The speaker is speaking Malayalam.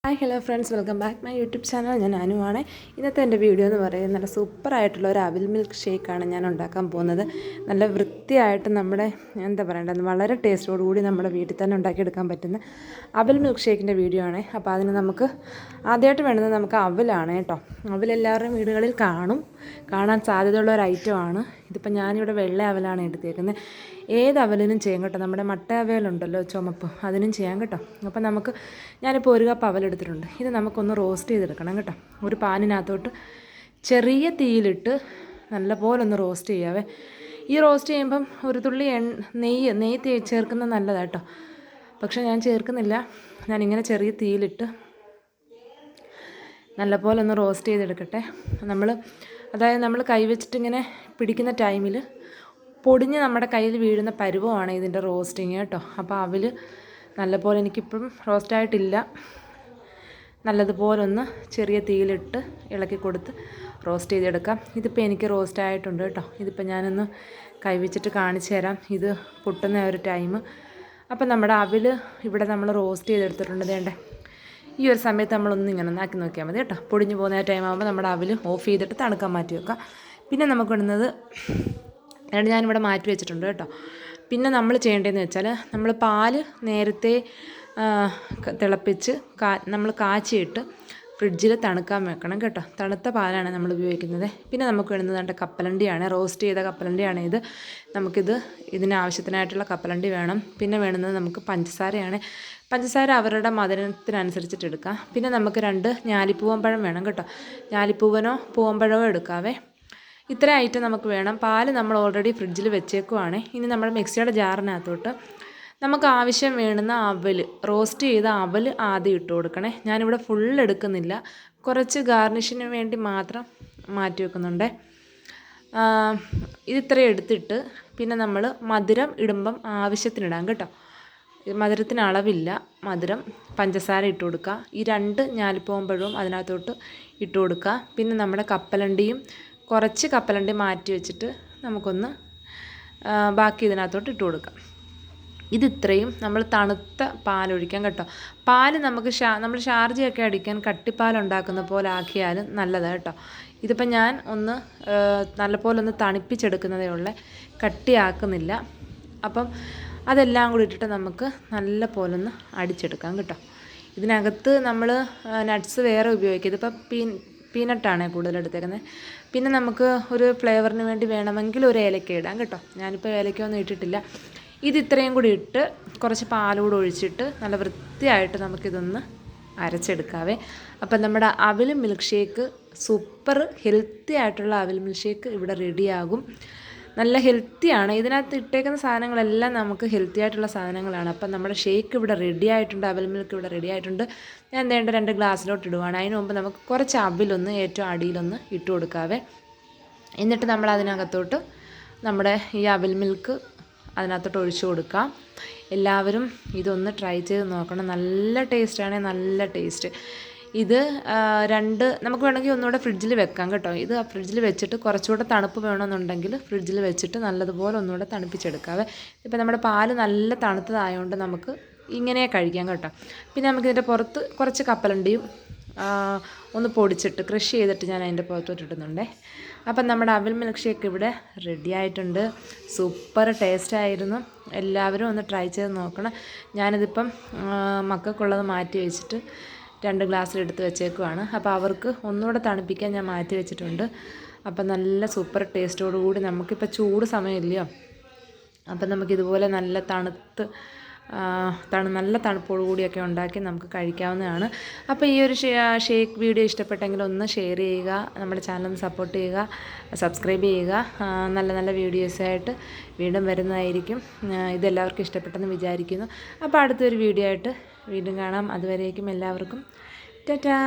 Hi hello friends, welcome back my YouTube channel. ഞാൻ അനുവാണ്. ഇന്നത്തെ എൻ്റെ വീഡിയോ എന്ന് പറയുന്നത് നല്ല സൂപ്പറായിട്ടുള്ള ഒരു അവിൽ മിൽക്ക് ഷേക്കാണ് ഞാൻ ഉണ്ടാക്കാൻ പോകുന്നത്. നല്ല വൃത്തിയായിട്ട് നമ്മുടെ വളരെ ടേസ്റ്റോടുകൂടി നമ്മുടെ വീട്ടിൽ തന്നെ ഉണ്ടാക്കിയെടുക്കാൻ പറ്റുന്ന അവിൽ മിൽക്ക് ഷേക്കിൻ്റെ വീഡിയോ ആണ്. അപ്പോൾ അതിന് നമുക്ക് ആദ്യമായിട്ട് വേണ്ടത് നമുക്ക് അവിലാണ് കേട്ടോ. അവിലെല്ലാവരുടെയും വീടുകളിൽ കാണാൻ സാധ്യതയുള്ള ഒരു ഐറ്റമാണ്. ഇതിപ്പോൾ ഞാനിവിടെ വെള്ള അവലാണ് എടുത്തേക്കുന്നത്. ഏത് അവലിനും ചെയ്യാം കേട്ടോ. നമ്മുടെ മട്ട അവലുണ്ടല്ലോ, ചുമപ്പ്, അതിനും ചെയ്യാം കേട്ടോ. അപ്പോൾ ഞാനിപ്പോൾ 1 കപ്പ് അവലെടുത്തിട്ടുണ്ട്. ഇത് നമുക്കൊന്ന് റോസ്റ്റ് ചെയ്തെടുക്കണം കേട്ടോ. ഒരു പാനിനകത്തോട്ട് ചെറിയ തീയിലിട്ട് നല്ലപോലെ ഒന്ന് റോസ്റ്റ് ചെയ്യാവേ. ഈ റോസ്റ്റ് ചെയ്യുമ്പം ഒരു തുള്ളി നെയ്യ് ചേർക്കുന്നത് നല്ലതാണ് കേട്ടോ. പക്ഷേ ഞാൻ ചേർക്കുന്നില്ല. ഞാനിങ്ങനെ ചെറിയ തീയിലിട്ട് നല്ലപോലെ ഒന്ന് റോസ്റ്റ് ചെയ്തെടുക്കട്ടെ. നമ്മൾ കൈ വെച്ചിട്ടിങ്ങനെ പിടിക്കുന്ന ടൈമിൽ പൊടിഞ്ഞ് നമ്മുടെ കയ്യിൽ വീഴുന്ന പരുവമാണ് ഇതിൻ്റെ റോസ്റ്റിങ് കേട്ടോ. അപ്പോൾ അവൽ നല്ലപോലെ എനിക്കിപ്പം റോസ്റ്റായിട്ടില്ല. നല്ലതുപോലെ ഒന്ന് ചെറിയ തീയിലിട്ട് ഇളക്കി കൊടുത്ത് റോസ്റ്റ് ചെയ്തെടുക്കാം. ഇതിപ്പോൾ എനിക്ക് റോസ്റ്റ് ആയിട്ടുണ്ട് കേട്ടോ. ഇതിപ്പോൾ ഞാനൊന്ന് കൈ വെച്ചിട്ട് കാണിച്ചു തരാം. ഇത് പൊട്ടുന്ന ഒരു ടൈം. അപ്പം നമ്മുടെ അവൽ ഇവിടെ നമ്മൾ റോസ്റ്റ് ചെയ്തെടുത്തിട്ടുണ്ട്. വേണ്ടേ, ഈ ഒരു സമയത്ത് നമ്മളൊന്ന് ഇങ്ങനെ ഒന്നാക്കി നോക്കിയാൽ മതി കേട്ടോ. പൊടിഞ്ഞു പോകുന്ന ടൈം ആകുമ്പോൾ നമ്മുടെ അവൽ ഓഫ് ചെയ്തിട്ട് തണുക്കാൻ മാറ്റി വെക്കാം. പിന്നെ നമുക്ക് ഇടുന്നത് ഞാനിവിടെ മാറ്റി വെച്ചിട്ടുണ്ട് കേട്ടോ. പിന്നെ നമ്മൾ ചെയ്യേണ്ടതെന്ന് വെച്ചാൽ നമ്മൾ പാല് നേരത്തെ തിളപ്പിച്ച് നമ്മൾ കാച്ചിയിട്ട് ഫ്രിഡ്ജിൽ തണുക്കാൻ വെക്കണം കേട്ടോ. തണുത്ത പാലാണ് നമ്മൾ ഉപയോഗിക്കുന്നത്. പിന്നെ നമുക്ക് വേണ്ടുന്നത് കപ്പലണ്ടിയാണ്, റോസ്റ്റ് ചെയ്ത കപ്പലണ്ടിയാണ് ഇത്. ഇതിനാവശ്യത്തിനായിട്ടുള്ള കപ്പലണ്ടി വേണം. പിന്നെ വേണ്ടുന്നത് നമുക്ക് പഞ്ചസാരയാണ്. പഞ്ചസാര അവരുടെ മധുരത്തിനനുസരിച്ചിട്ട് എടുക്കാം. പിന്നെ നമുക്ക് 2 ഞാലിപ്പൂവൻ വേണം കേട്ടോ. ഞാലിപ്പൂവനോ പൂവമ്പഴമോ എടുക്കാവേ. ഇത്ര ഐറ്റം നമുക്ക് വേണം. പാല് നമ്മൾ ഓൾറെഡി ഫ്രിഡ്ജിൽ വെച്ചേക്കുവാണ്. ഇനി നമ്മൾ മിക്സിയുടെ ജാറിനകത്തോട്ട് നമുക്ക് ആവശ്യം വേണ്ടുന്ന അവൽ, റോസ്റ്റ് ചെയ്ത അവൽ ആദ്യം ഇട്ട് കൊടുക്കണേ. ഞാനിവിടെ ഫുൾ എടുക്കുന്നില്ല, കുറച്ച് ഗാർണിഷിന് വേണ്ടി മാത്രം മാറ്റി വെക്കുന്നുണ്ട്. ഇതിത്രയും എടുത്തിട്ട് പിന്നെ നമ്മൾ മധുരം ഇടുമ്പം ആവശ്യത്തിനിടാം കേട്ടോ. മധുരത്തിന് അളവില്ല. മധുരം പഞ്ചസാര ഇട്ട് കൊടുക്കുക. ഈ 2 ഞാലിപ്പൂവൻ അതിനകത്തോട്ട് ഇട്ട് കൊടുക്കുക. പിന്നെ നമ്മുടെ കപ്പലണ്ടിയും കുറച്ച് കപ്പലണ്ടി മാറ്റി വെച്ചിട്ട് നമുക്കൊന്ന് ബാക്കി ഇതിനകത്തോട്ട് ഇട്ട് കൊടുക്കാം. ഇതിത്രയും നമ്മൾ തണുത്ത പാലൊഴിക്കാം കേട്ടോ. പാല് നമുക്ക് നമ്മൾ ഷാർജയൊക്കെ അടിക്കാൻ കട്ടിപ്പാലുണ്ടാക്കുന്ന പോലെ ആക്കിയാലും നല്ലതാണ് കേട്ടോ. ഇതിപ്പോൾ ഞാൻ നല്ലപോലെ ഒന്ന് തണുപ്പിച്ചെടുക്കുന്നതേ ഉള്ളൂ, കട്ടിയാക്കുന്നില്ല. അപ്പം അതെല്ലാം കൂടി ഇട്ടിട്ട് നമുക്ക് നല്ല പോലെ ഒന്ന് അടിച്ചെടുക്കാം കേട്ടോ. ഇതിനകത്ത് നമ്മൾ നട്ട്സ് വേറെ ഉപയോഗിക്കുക. ഇതിപ്പോൾ പീനട്ടാണ് കൂടുതൽ എടുത്തേക്കുന്നത്. പിന്നെ നമുക്ക് ഒരു ഫ്ലേവറിന് വേണ്ടി വേണമെങ്കിൽ ഒരു ഏലക്ക ഇടാം കേട്ടോ. ഞാനിപ്പോൾ ഏലക്കയൊന്നും ഇട്ടിട്ടില്ല. ഇത്രയും കൂടി ഇട്ട് കുറച്ച് പാലുകൂടെ ഒഴിച്ചിട്ട് നല്ല വൃത്തിയായിട്ട് നമുക്കിതൊന്ന് അരച്ചെടുക്കാവേ. അപ്പം നമ്മുടെ അവിൽ മിൽക്ക് ഷേക്ക്, സൂപ്പർ ഹെൽത്തി ആയിട്ടുള്ള അവിൽ മിൽക്ക് ഷേക്ക് ഇവിടെ റെഡിയാകും. നല്ല ഹെൽത്തിയാണ്. ഇതിനകത്ത് ഇട്ടേക്കുന്ന സാധനങ്ങളെല്ലാം നമുക്ക് ഹെൽത്തി ആയിട്ടുള്ള സാധനങ്ങളാണ്. അപ്പം നമ്മുടെ ഷേക്ക് ഇവിടെ റെഡി ആയിട്ടുണ്ട്. അവിൽ മിൽക്ക് ഇവിടെ റെഡി ആയിട്ടുണ്ട്. ഞാൻ 2 ഗ്ലാസ്സിലോട്ട് ഇടുവാണ്. അതിന് മുമ്പ് നമുക്ക് കുറച്ച് അവിലൊന്ന് ഏറ്റവും അടിയിലൊന്ന് ഇട്ട് കൊടുക്കാവേ. എന്നിട്ട് നമ്മൾ അതിനകത്തോട്ട് നമ്മുടെ ഈ അവിൽ മിൽക്ക് അതിനകത്തോട്ട് ഒഴിച്ചു കൊടുക്കാം. എല്ലാവരും ഇതൊന്ന് ട്രൈ ചെയ്ത് നോക്കണം. നല്ല ടേസ്റ്റാണ്, നല്ല ടേസ്റ്റ്. ഇത് നമുക്ക് വേണമെങ്കിൽ ഒന്നുകൂടെ ഫ്രിഡ്ജിൽ വെക്കാം കേട്ടോ. ഇത് ഫ്രിഡ്ജിൽ വെച്ചിട്ട് കുറച്ചുകൂടെ തണുപ്പ് വേണമെന്നുണ്ടെങ്കിൽ ഫ്രിഡ്ജിൽ വെച്ചിട്ട് നല്ലതുപോലെ ഒന്നുകൂടെ തണുപ്പിച്ചെടുക്കാവേ. ഇപ്പോൾ നമ്മുടെ പാല് നല്ല തണുത്തതായതുകൊണ്ട് നമുക്ക് ഇങ്ങനെ കഴിക്കാം കേട്ടോ. പിന്നെ നമുക്കിതിൻ്റെ പുറത്ത് കുറച്ച് കപ്പലണ്ടിയും ഒന്ന് പൊടിച്ചിട്ട് ക്രഷ് ചെയ്തിട്ട് ഞാൻ അതിൻ്റെ പുറത്തോട്ട് ഇടുന്നുണ്ടേ. അപ്പം നമ്മുടെ അവിൽ മിൽക്ക് ഷേക്ക് ഇവിടെ റെഡി ആയിട്ടുണ്ട്. സൂപ്പർ ടേസ്റ്റായിരുന്നു. എല്ലാവരും ഒന്ന് ട്രൈ ചെയ്ത് നോക്കണം. ഞാനിതിപ്പം മക്കൾക്കുള്ളത് മാറ്റി വെച്ചിട്ട് 2 ഗ്ലാസ്സിലെടുത്ത് വെച്ചേക്കുവാണ്. അപ്പോൾ അവർക്ക് ഒന്നുകൂടെ തണുപ്പിക്കാൻ ഞാൻ മാറ്റി വെച്ചിട്ടുണ്ട്. അപ്പം നല്ല സൂപ്പർ ടേസ്റ്റോടുകൂടി നമുക്കിപ്പോൾ ചൂട് സമയമില്ലയോ, അപ്പം നമുക്കിതുപോലെ നല്ല നല്ല തണുപ്പോടുകൂടിയൊക്കെ ഉണ്ടാക്കി നമുക്ക് കഴിക്കാവുന്നതാണ്. അപ്പോൾ ഈ ഒരു ഷേക്ക് വീഡിയോ ഇഷ്ടപ്പെട്ടെങ്കിൽ ഒന്ന് ഷെയർ ചെയ്യുക, നമ്മുടെ ചാനൽ ഒന്ന് സപ്പോർട്ട് ചെയ്യുക, സബ്സ്ക്രൈബ് ചെയ്യുക. നല്ല നല്ല വീഡിയോസായിട്ട് വീണ്ടും വരുന്നതായിരിക്കും. ഇതെല്ലാവർക്കും ഇഷ്ടപ്പെട്ടെന്ന് വിചാരിക്കുന്നു. അപ്പോൾ അടുത്തൊരു വീഡിയോ ആയിട്ട് വീണ്ടും കാണാം. അതുവരേക്കും എല്ലാവർക്കും ടാറ്റാ.